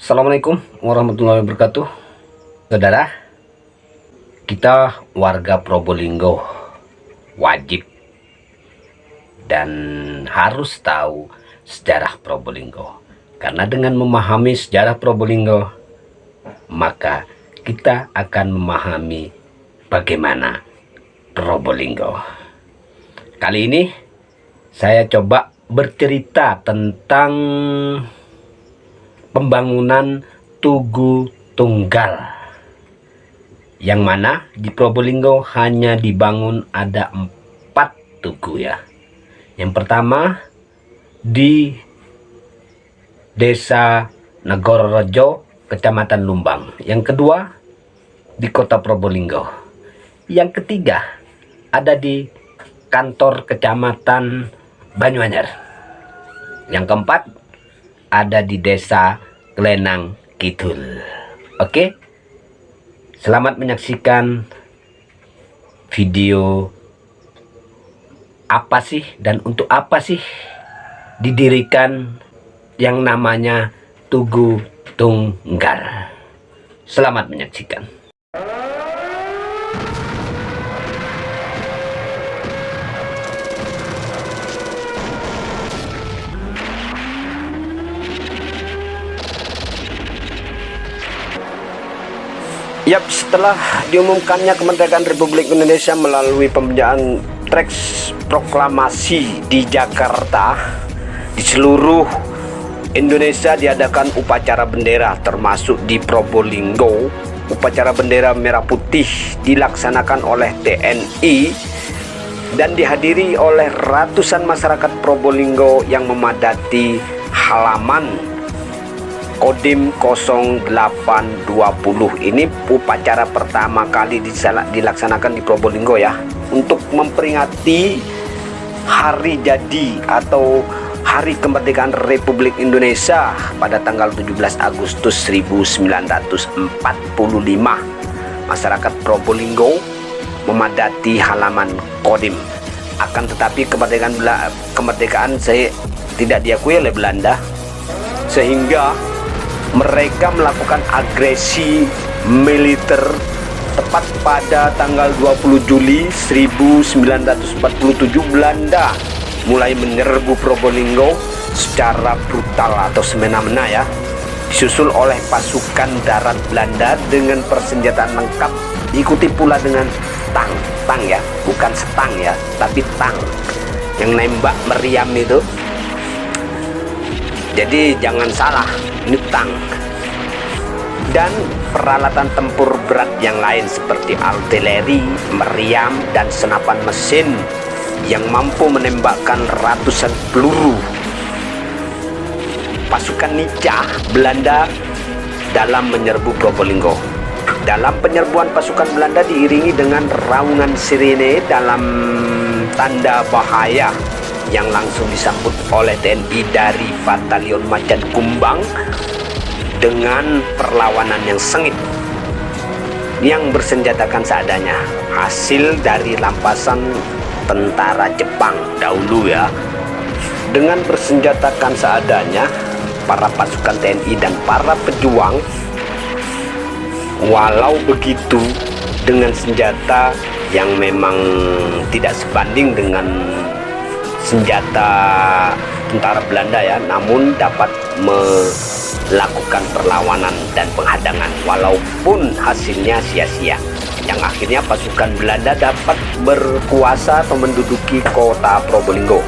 Assalamualaikum warahmatullahi wabarakatuh. Saudara, kita warga Probolinggo wajib dan harus tahu sejarah Probolinggo. Karena dengan memahami sejarah Probolinggo, maka kita akan memahami bagaimana Probolinggo. Kali ini saya coba bercerita tentang pembangunan Tugu Tunggal, yang mana di Probolinggo hanya dibangun ada 4 tugu ya. Yang pertama di Desa Negororejo, Kecamatan Lumbang. Yang kedua di Kota Probolinggo. Yang ketiga ada di kantor Kecamatan Banyuanyar. Yang keempat ada di Desa Klenang Kidul. Oke, selamat menyaksikan video apa sih dan untuk apa sih didirikan yang namanya Tugu Tunggal. Selamat menyaksikan. Yap, setelah diumumkannya kemerdekaan Republik Indonesia melalui pembacaan teks proklamasi di Jakarta, di seluruh Indonesia diadakan upacara bendera, termasuk di Probolinggo. Upacara bendera merah putih dilaksanakan oleh TNI dan dihadiri oleh ratusan masyarakat Probolinggo yang memadati halaman Kodim 0820. Ini upacara pertama kali dilaksanakan di Probolinggo ya, untuk memperingati hari jadi atau hari kemerdekaan Republik Indonesia pada tanggal 17 Agustus 1945. Masyarakat Probolinggo memadati halaman Kodim. Akan tetapi kemerdekaan saya tidak diakui oleh Belanda, sehingga mereka melakukan agresi militer tepat pada tanggal 20 Juli 1947. Belanda mulai menyerbu Probolinggo secara brutal atau semena-mena ya, disusul oleh pasukan darat Belanda dengan persenjataan lengkap, diikuti pula dengan tang ya, bukan setang ya, tapi tang yang nembak meriam itu. Jadi jangan salah, ini tang. Dan peralatan tempur berat yang lain seperti artileri, meriam, dan senapan mesin yang mampu menembakkan ratusan peluru. Pasukan Nica Belanda dalam menyerbu Probolinggo. Dalam penyerbuan pasukan Belanda diiringi dengan raungan sirene dalam tanda bahaya yang langsung disambut oleh TNI dari Batalion Macan Kumbang dengan perlawanan yang sengit yang bersenjatakan seadanya, hasil dari rampasan tentara Jepang dahulu ya. Dengan bersenjatakan seadanya, para pasukan TNI dan para pejuang, walau begitu dengan senjata yang memang tidak sebanding dengan senjata tentara Belanda ya, namun dapat melakukan perlawanan dan penghadangan walaupun hasilnya sia-sia, yang akhirnya pasukan Belanda dapat berkuasa atau menduduki kota Probolinggo.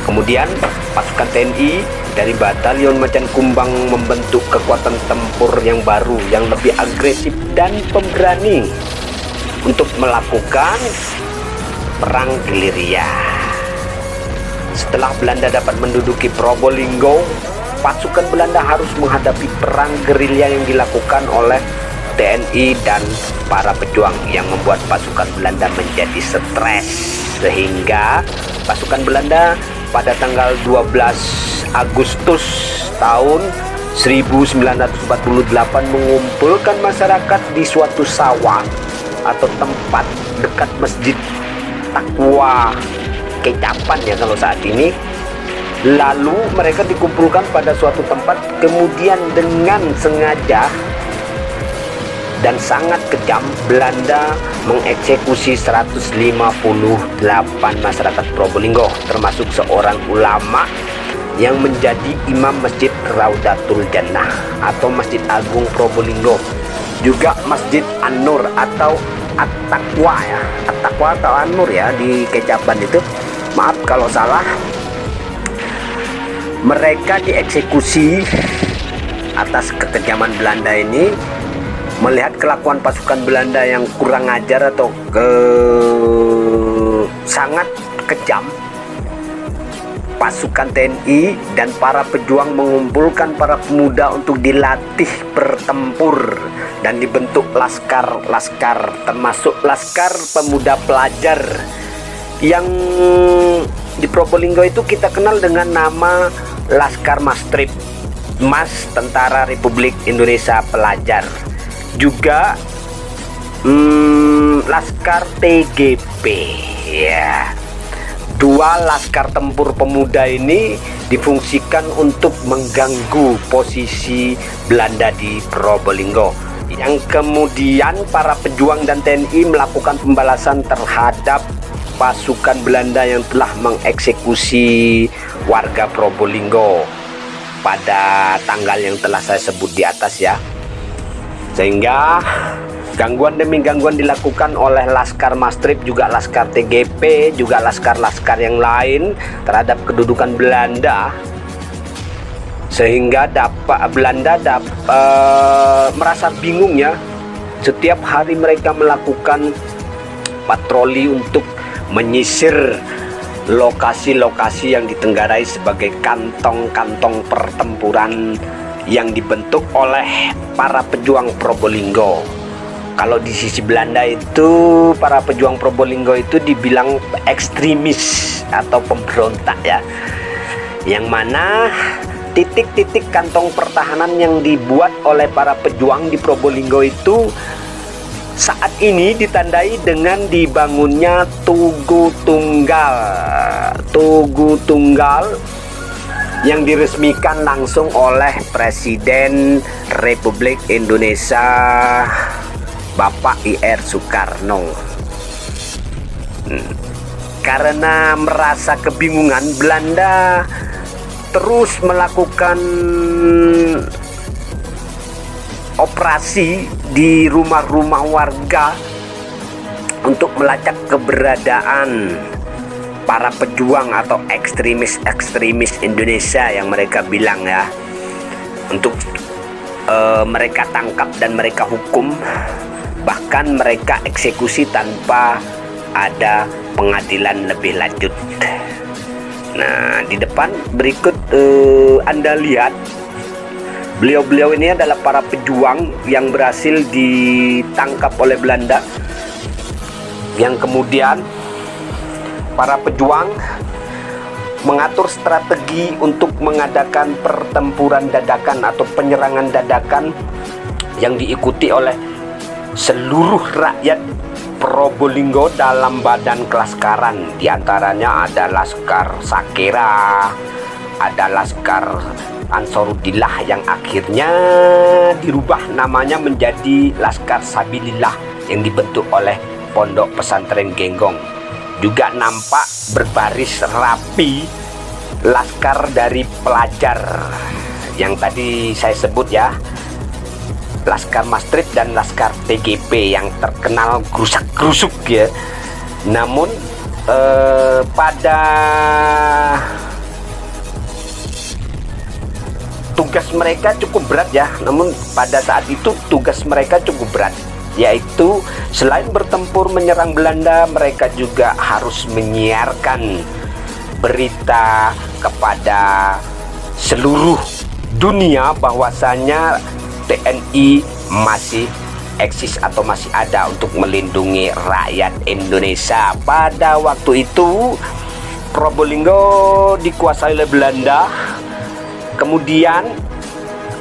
Kemudian pasukan TNI dari Batalion Macan Kumbang membentuk kekuatan tempur yang baru, yang lebih agresif dan pemberani untuk melakukan perang gerilya. Setelah Belanda dapat menduduki Probolinggo, pasukan Belanda harus menghadapi perang gerilya yang dilakukan oleh TNI dan para pejuang, yang membuat pasukan Belanda menjadi stres, sehingga pasukan Belanda pada tanggal 12 Agustus tahun 1948 mengumpulkan masyarakat di suatu sawah atau tempat dekat Masjid Takwa Kecapan ya kalau saat ini, Lalu mereka dikumpulkan pada suatu tempat, kemudian dengan sengaja dan sangat kejam Belanda mengeksekusi 158 masyarakat Probolinggo, termasuk seorang ulama yang menjadi imam Masjid Raudatul Jannah atau Masjid Agung Probolinggo, juga Masjid An-Nur atau At-Taqwa ya, At-Taqwa atau An-Nur ya di Kecapan itu, maaf kalau salah. Mereka dieksekusi atas kekejaman Belanda ini, melihat kelakuan pasukan Belanda yang kurang ajar atau sangat kejam. Pasukan TNI dan para pejuang mengumpulkan para pemuda untuk dilatih bertempur dan dibentuk laskar-laskar, termasuk Laskar Pemuda Pelajar yang di Probolinggo itu kita kenal dengan nama Laskar Mastrip, Mas Tentara Republik Indonesia Pelajar, juga Laskar TGP ya. Dua laskar tempur pemuda ini difungsikan untuk mengganggu posisi Belanda di Probolinggo, yang kemudian para pejuang dan TNI melakukan pembalasan terhadap pasukan Belanda yang telah mengeksekusi warga Probolinggo pada tanggal yang telah saya sebut di atas ya. Sehingga gangguan demi gangguan dilakukan oleh Laskar Mastrip, juga Laskar TGP, juga laskar-laskar yang lain terhadap kedudukan Belanda, sehingga Belanda merasa bingung ya. Setiap hari mereka melakukan patroli untuk menyisir lokasi-lokasi yang ditenggarai sebagai kantong-kantong pertempuran yang dibentuk oleh para pejuang Probolinggo. Kalau di sisi Belanda itu para pejuang Probolinggo itu dibilang ekstremis atau pemberontak ya, yang mana titik-titik kantong pertahanan yang dibuat oleh para pejuang di Probolinggo itu saat ini ditandai dengan dibangunnya Tugu Tunggal yang diresmikan langsung oleh Presiden Republik Indonesia Bapak I.R. Soekarno. Karena merasa kebingungan, Belanda terus melakukan operasi di rumah-rumah warga untuk melacak keberadaan para pejuang atau ekstremis Indonesia yang mereka bilang ya, untuk mereka tangkap dan mereka hukum, bahkan mereka eksekusi tanpa ada pengadilan lebih lanjut. Nah, di depan berikut Anda lihat, beliau-beliau ini adalah para pejuang yang berhasil ditangkap oleh Belanda, yang kemudian para pejuang mengatur strategi untuk mengadakan pertempuran dadakan atau penyerangan dadakan yang diikuti oleh seluruh rakyat Probolinggo dalam badan kelaskaran. Di antaranya ada Laskar Sakera, ada Laskar Ansarudillah yang akhirnya dirubah namanya menjadi Laskar Sabilillah yang dibentuk oleh Pondok Pesantren Genggong. Juga nampak berbaris rapi laskar dari pelajar yang tadi saya sebut ya, Laskar Mastrip dan Laskar TGP yang terkenal gerusak-gerusuk ya. Namun pada tugas mereka cukup berat ya. Namun pada saat itu tugas mereka cukup berat, yaitu selain bertempur menyerang Belanda, mereka juga harus menyiarkan berita kepada seluruh dunia bahwasanya TNI masih eksis atau masih ada untuk melindungi rakyat Indonesia. Pada waktu itu Probolinggo dikuasai oleh Belanda, kemudian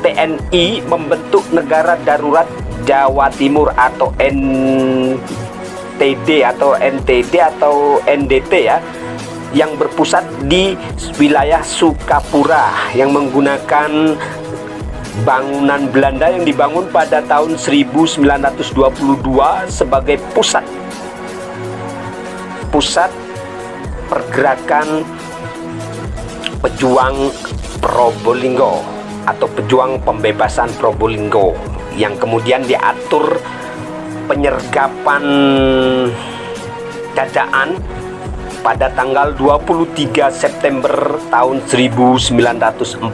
TNI membentuk Negara Darurat Jawa Timur atau NTD atau NTD atau NDT ya, yang berpusat di wilayah Sukapura yang menggunakan bangunan Belanda yang dibangun pada tahun 1922 sebagai pusat pergerakan pejuang Probolinggo atau pejuang pembebasan Probolinggo, yang kemudian diatur penyergapan dadaan pada tanggal 23 September tahun 1949.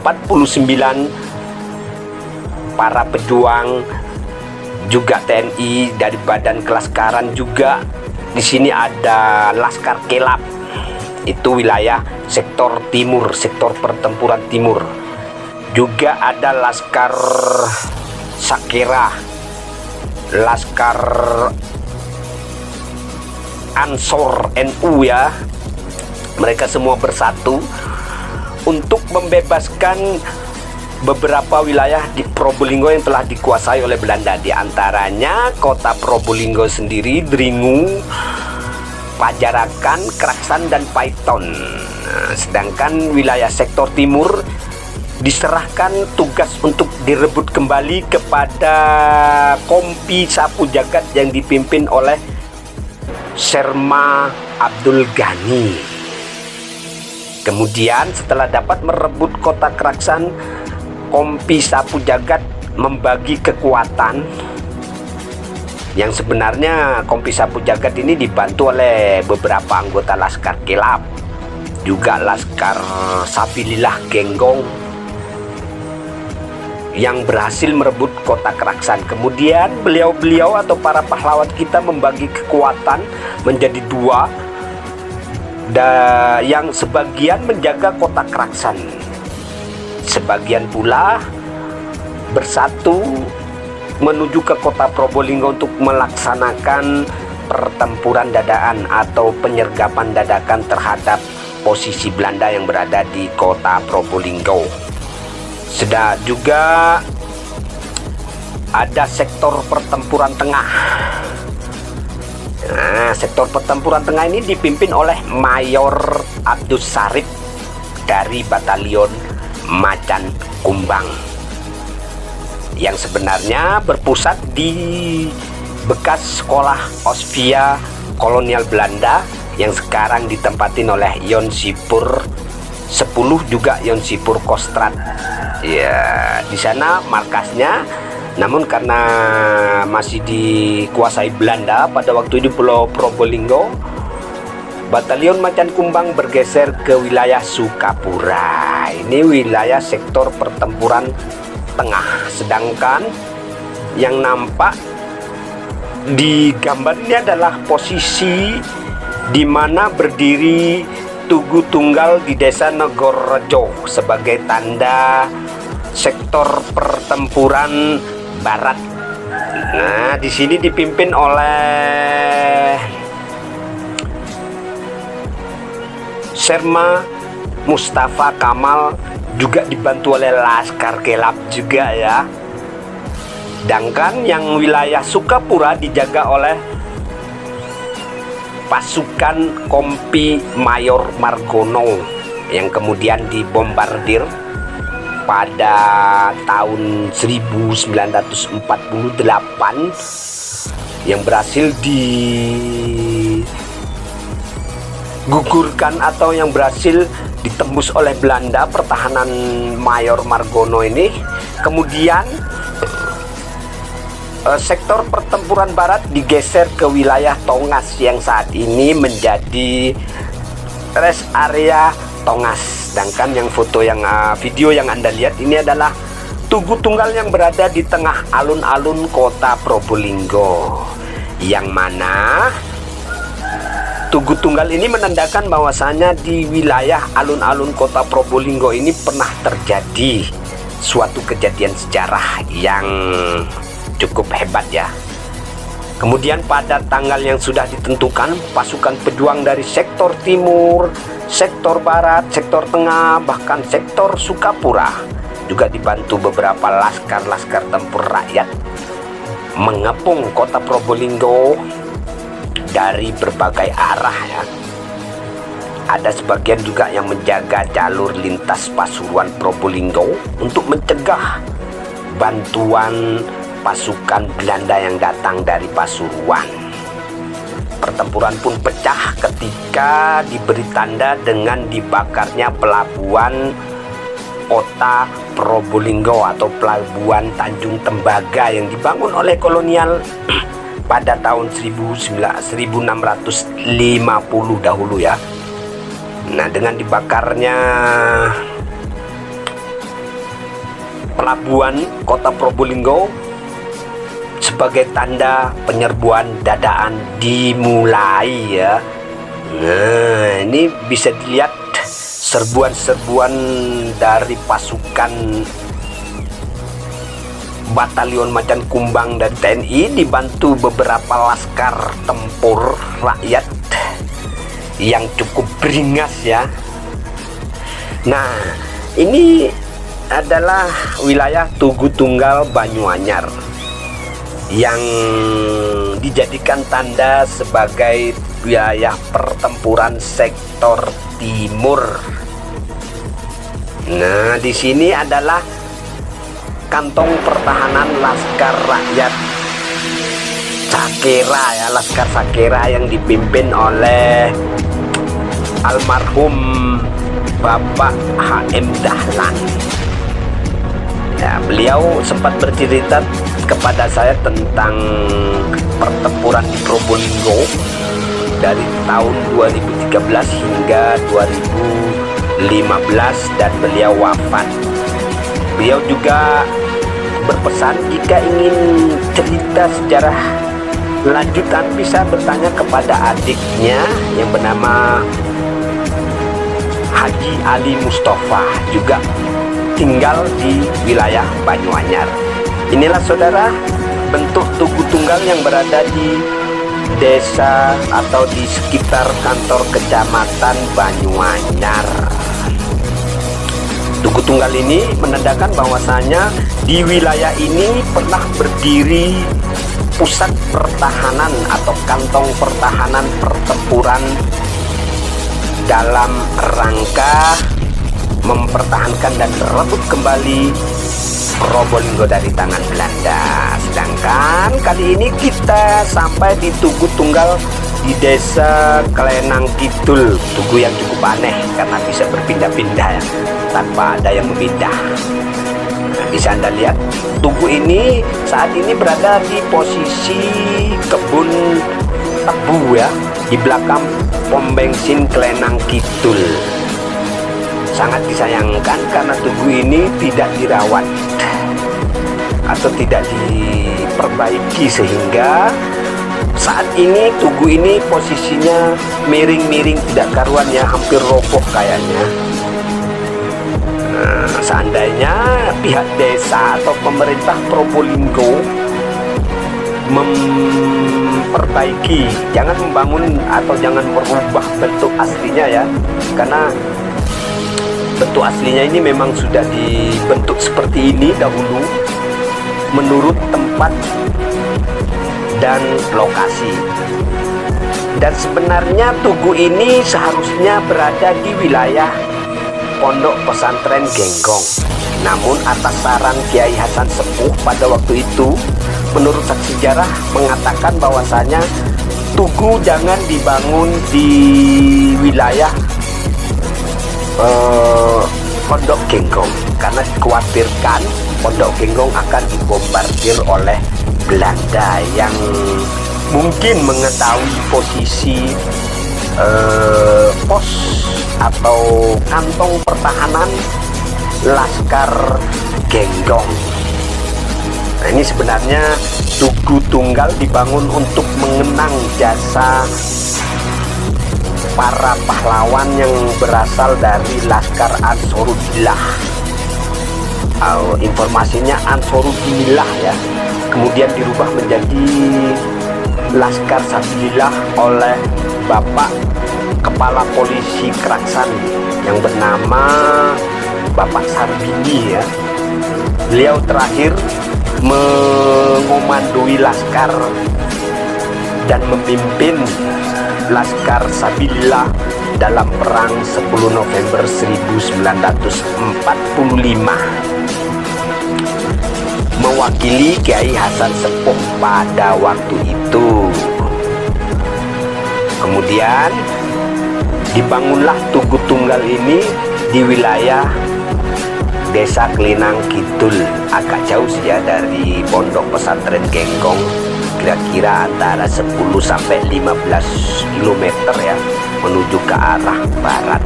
Para pejuang juga TNI dari Badan Kelaskaran juga. Di sini ada Laskar Kelap, itu wilayah sektor timur, sektor pertempuran timur. Juga ada Laskar Sakera, Laskar Ansor NU ya. Mereka semua bersatu untuk membebaskan beberapa wilayah di Probolinggo yang telah dikuasai oleh Belanda, di antaranya kota Probolinggo sendiri, Dringu, Pajarakan, Kraksan, dan Paiton. Sedangkan wilayah sektor timur diserahkan tugas untuk direbut kembali kepada Kompi Sapu Jagat yang dipimpin oleh Serma Abdul Ghani. Kemudian setelah dapat merebut kota Kraksan, Kompi Sapu Jagat membagi kekuatan, yang sebenarnya Kompi Sapu Jagat ini dibantu oleh beberapa anggota Laskar Kelap, juga Laskar Sabilillah Genggong, yang berhasil merebut kota Kraksan. Kemudian beliau-beliau atau para pahlawan kita membagi kekuatan menjadi dua, yang sebagian menjaga kota Kraksan, sebagian pula bersatu menuju ke kota Probolinggo untuk melaksanakan pertempuran dadakan atau penyergapan dadakan terhadap posisi Belanda yang berada di kota Probolinggo. Sudah juga ada sektor pertempuran tengah. Nah, sektor pertempuran tengah ini dipimpin oleh Mayor Abdus Sarif dari Batalion Macan Kumbang, yang sebenarnya berpusat di bekas sekolah Osvia kolonial Belanda yang sekarang ditempatin oleh Yon Sipur 10, juga Yon Sipur Kostrad. Ya, di sana markasnya. Namun karena masih dikuasai Belanda pada waktu itu Pulau Probolinggo, Batalion Macan Kumbang bergeser ke wilayah Sukapura. Ini wilayah sektor pertempuran tengah. Sedangkan yang nampak di gambar ini adalah posisi di mana berdiri Tugu Tunggal di Desa Negororejo sebagai tanda sektor pertempuran barat. Nah, di sini dipimpin oleh Serma Mustafa Kamal, juga dibantu oleh Laskar Kelap juga ya. Sedangkan yang wilayah Sukapura dijaga oleh pasukan Kompi Mayor Margono yang kemudian dibombardir pada tahun 1948, yang berhasil digugurkan atau yang berhasil ditembus oleh Belanda, pertahanan Mayor Margono ini. Kemudian sektor pertempuran barat digeser ke wilayah Tongas yang saat ini menjadi rest area Tongas. Sedangkan yang foto yang video yang Anda lihat ini adalah Tugu Tunggal yang berada di tengah alun-alun kota Probolinggo, yang mana Tugu Tunggal ini menandakan bahwasanya di wilayah alun-alun kota Probolinggo ini pernah terjadi suatu kejadian sejarah yang cukup hebat ya. Kemudian pada tanggal yang sudah ditentukan, pasukan pejuang dari sektor timur, sektor barat, sektor tengah, bahkan sektor Sukapura juga dibantu beberapa laskar-laskar tempur rakyat mengepung kota Probolinggo dari berbagai arah ya. Ada sebagian juga yang menjaga jalur lintas Pasuruan Probolinggo untuk mencegah bantuan pasukan Belanda yang datang dari Pasuruan. Pertempuran pun pecah ketika diberi tanda dengan dibakarnya pelabuhan kota Probolinggo atau pelabuhan Tanjung Tembaga yang dibangun oleh kolonial pada tahun 1650 dahulu ya. Nah, dengan dibakarnya pelabuhan kota Probolinggo sebagai tanda penyerbuan dadaan dimulai ya. Nah, ini bisa dilihat serbuan-serbuan dari pasukan Batalion Macan Kumbang dan TNI dibantu beberapa laskar tempur rakyat yang cukup beringas ya. Nah, ini adalah wilayah Tugu Tunggal Banyuanyar yang dijadikan tanda sebagai wilayah pertempuran sektor timur. Nah, di sini adalah kantong pertahanan Laskar Rakyat Sakera ya, Laskar Sakera yang dipimpin oleh almarhum Bapak HM Dahlan. Ya, beliau sempat bercerita kepada saya tentang pertempuran di Probolinggo dari tahun 2013 hingga 2015 dan beliau wafat. Beliau juga berpesan jika ingin cerita sejarah lanjutan bisa bertanya kepada adiknya yang bernama Haji Ali Mustafa, juga tinggal di wilayah Banyuanyar. Inilah saudara bentuk Tugu Tunggal yang berada di desa atau di sekitar kantor kecamatan Banyuanyar. Tugu Tunggal ini menandakan bahwasanya di wilayah ini pernah berdiri pusat pertahanan atau kantong pertahanan pertempuran dalam rangka mempertahankan dan merebut kembali Probolinggo dari tangan Belanda. Sedangkan kali ini kita sampai di Tugu Tunggal di desa Klenang Kidul. Tugu yang cukup aneh karena bisa berpindah-pindah ya, tanpa ada yang memindah. Nah, bisa Anda lihat tugu ini saat ini berada di posisi kebun tebu ya, di belakang pom bensin Klenang Kidul. Sangat disayangkan karena tugu ini tidak dirawat atau tidak diperbaiki, sehingga saat ini tugu ini posisinya miring-miring tidak karuan ya, hampir roboh kayaknya. Nah, seandainya pihak desa atau pemerintah Probolinggo memperbaiki, jangan membangun atau jangan merubah bentuk aslinya ya, karena bentuk aslinya ini memang sudah dibentuk seperti ini dahulu menurut tempat dan lokasi. Dan sebenarnya tugu ini seharusnya berada di wilayah Pondok Pesantren Genggong. Namun atas saran Kiai Hasan Sepuh pada waktu itu, menurut saksi sejarah mengatakan bahwasanya tugu jangan dibangun di wilayah Pondok Genggong karena dikhawatirkan Pondok Genggong akan dibombardir oleh Belanda yang mungkin mengetahui posisi pos atau kantong pertahanan Laskar Genggong. Nah, ini sebenarnya Tugu Tunggal dibangun untuk mengenang jasa para pahlawan yang berasal dari Laskar Ansarudillah. Informasinya Ansarudillah ya, kemudian dirubah menjadi Laskar Sabilillah oleh Bapak Kepala Polisi Keraksan yang bernama Bapak Sarbini ya. Beliau terakhir mengomandoi laskar dan memimpin Laskar Sabilillah dalam perang 10 November 1945 mewakili Kiai Hasan Sepuh pada waktu itu. Kemudian dibangunlah Tugu Tunggal ini di wilayah Desa Kelinang Kidul, agak jauh sih ya dari Pondok Pesantren Genggong, kira-kira antara 10 sampai 15 km ya, menuju ke arah barat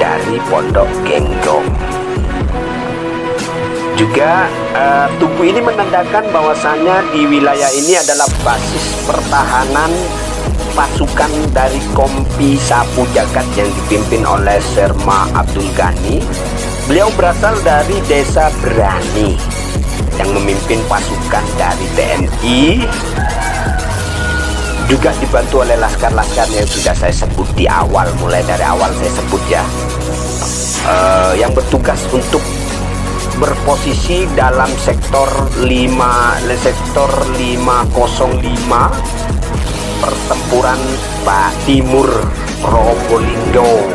dari Pondok Genggong. Juga tugu ini menandakan bahwasannya di wilayah ini adalah basis pertahanan pasukan dari Kompi Sapu Jagat yang dipimpin oleh Serma Abdul Ghani. Beliau berasal dari Desa Berani yang memimpin pasukan dari TNI, juga dibantu oleh laskar-laskar yang sudah saya sebut di awal, mulai dari awal saya sebut ya, yang bertugas untuk berposisi dalam sektor 505 pertempuran Timur Probolinggo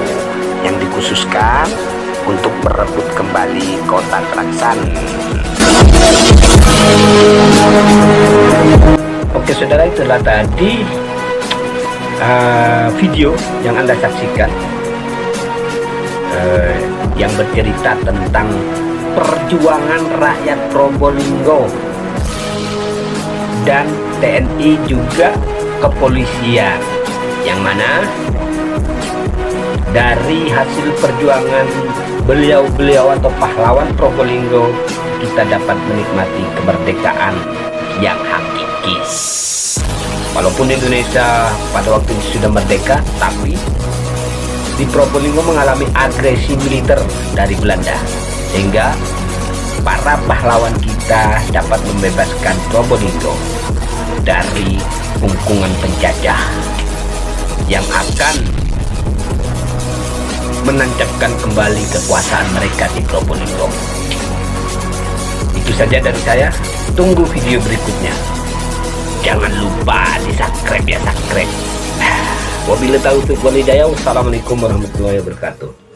yang dikhususkan untuk merebut kembali kota Klaksan. Oke saudara, itulah tadi video yang Anda saksikan yang bercerita tentang perjuangan rakyat Probolinggo dan TNI juga kepolisian, yang mana dari hasil perjuangan beliau-beliau atau pahlawan Probolinggo kita dapat menikmati kemerdekaan yang hakiki. Walaupun Indonesia pada waktu itu sudah merdeka, tapi di Probolinggo mengalami agresi militer dari Belanda, sehingga para pahlawan kita dapat membebaskan Probolinggo dari pungkungan penjajah yang akan menancapkan kembali kekuasaan mereka di Probolinggo. Itu saja dari saya. Tunggu video berikutnya. Jangan lupa di subscribe ya, subscribe. Wabillahi taufiq wal hidayah. Wassalamualaikum warahmatullahi wabarakatuh.